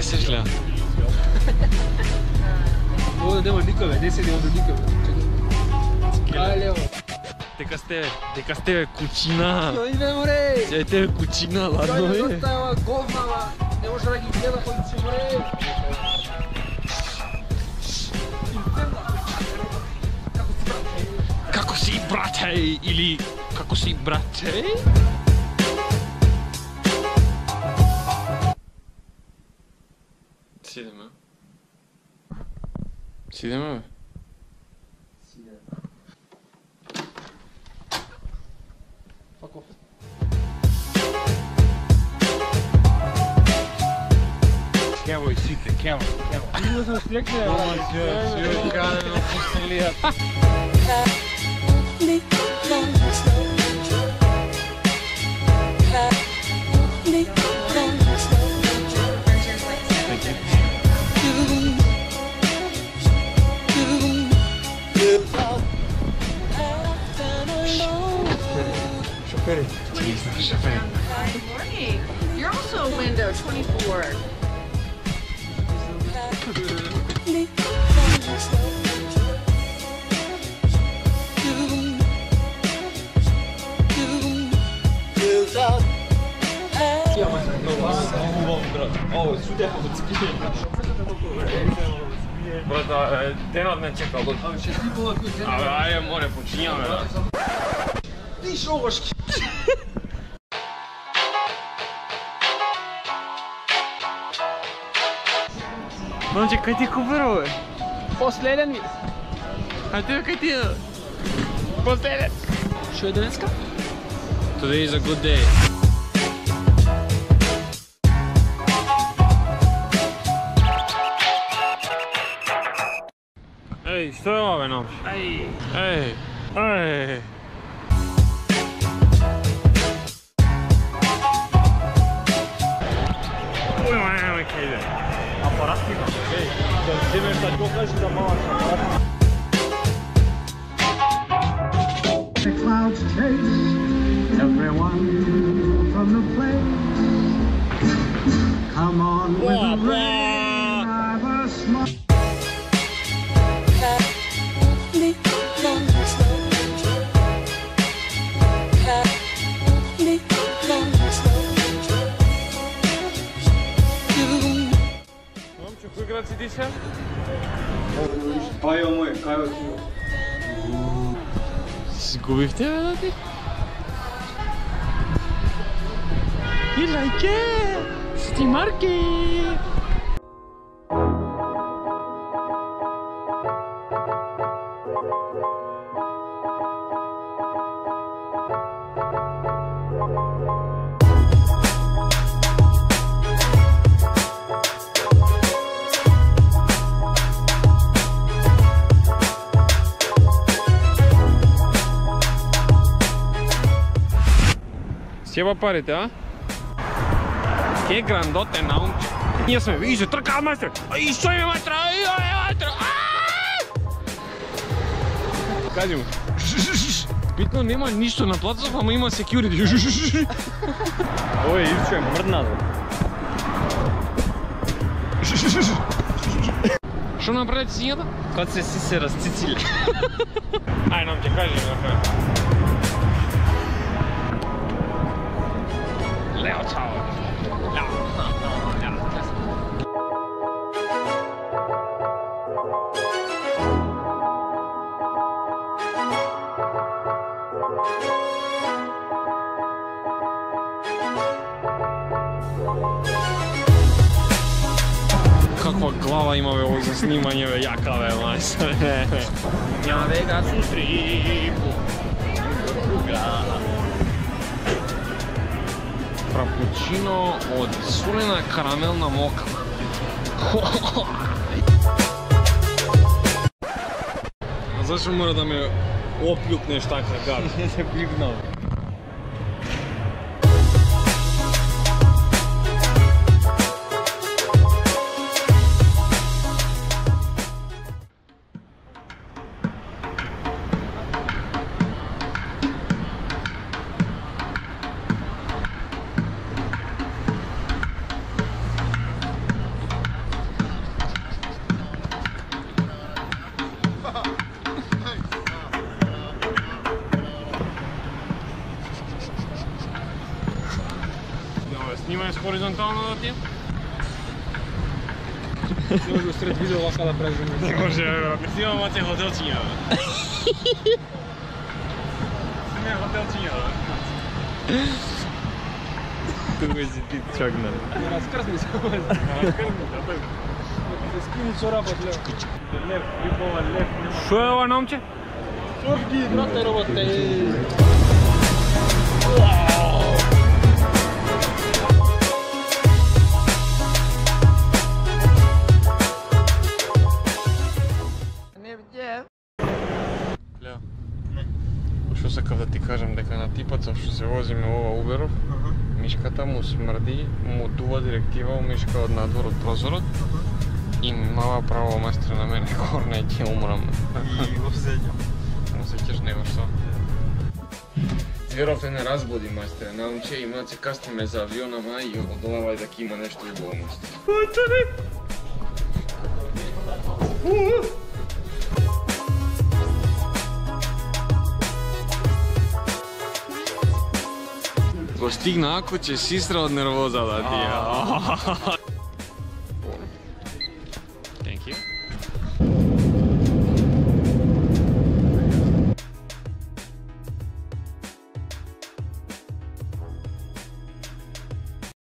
Trесеш ли? Ovdje nema nikome, ne sjedi ovdje nikome. Aj, lijevo. Дека сте кучина. No idemo re! Сте кучина, ладно Dajde, е. dosta je ova govnava, ne može da ih gleda koji ćemo re! Како си, брате? Или како си, брате? Сидеме. Сидеме, бе? Fuck off. Кево и сите, кево. Идemo sam sljekne, Шофери. Ти знаеш, шофери. Good morning. You're also a window 24. Брата, денот не чекал. Ајде, море, почињаме. Ti šogoški! Момче, кај ти куперо, бе? Последен ми! А тебе кај ти е? Последен! Što je denecka? Today is a good day. Ej, što je ovo, bе, noć? Ej! Ujma, kaj ide? Апарат имаш. Да вземеш да го кажеш да малък апарат. The clouds chase everyone from the place. Come on with the rain, I've a smile. Момче, кој град си ти се? Кајо мој, кајо ти го. Сгубивте, бе, да ти? You like it? Си ти марки! Сјеба парите, а? Ке грандоте на умче. Ние сме, виже, трка, мајстре! Ај, што е, мајстре? Ај, мајстре! Кажи му. Битно нема ништо на плацов, ама има секјурити. Ова е Ивчо е мрднат, бе. Што направи сињата? Кад се си се разцицили. Ај, нам ќе кажи на крај. Лео, чао. Каква глава има, бе, овој за снимање, бе, јака, бе, мајстре. Ја вега сустри Фрапучино од солена карамелна мока. А зашо мора да ме оплютнеш така гад? Не се плюгнал. Снимаеш хоризонтално да ти? Не може сред видео овака да правиш. Не може, брат. Снимам маце хотелчиња, бе. Снимам хотелчиња, бе. Тука си ти чогнал. Разкрзни се. Се скини чорапот лев. Лев, рибова лев, нема. Шо е ова, номче? Чорги, брате, роботе. Лео. Што сакав да ти кажам, дека на типот со што се возиме ова Уберов, мишката му смрди, му дува директива у мишка од надвор од прозорот и мава право майстре на мене корна и ќе умрам. И го сеќам. Му сеќаш него што? Зверов те не разбуди, майстре, наумче и маце кастиме за авион, ама и одолавај дека има нешто убаво, майстре. Го стигна ако ќе сестра од нервоза да ти.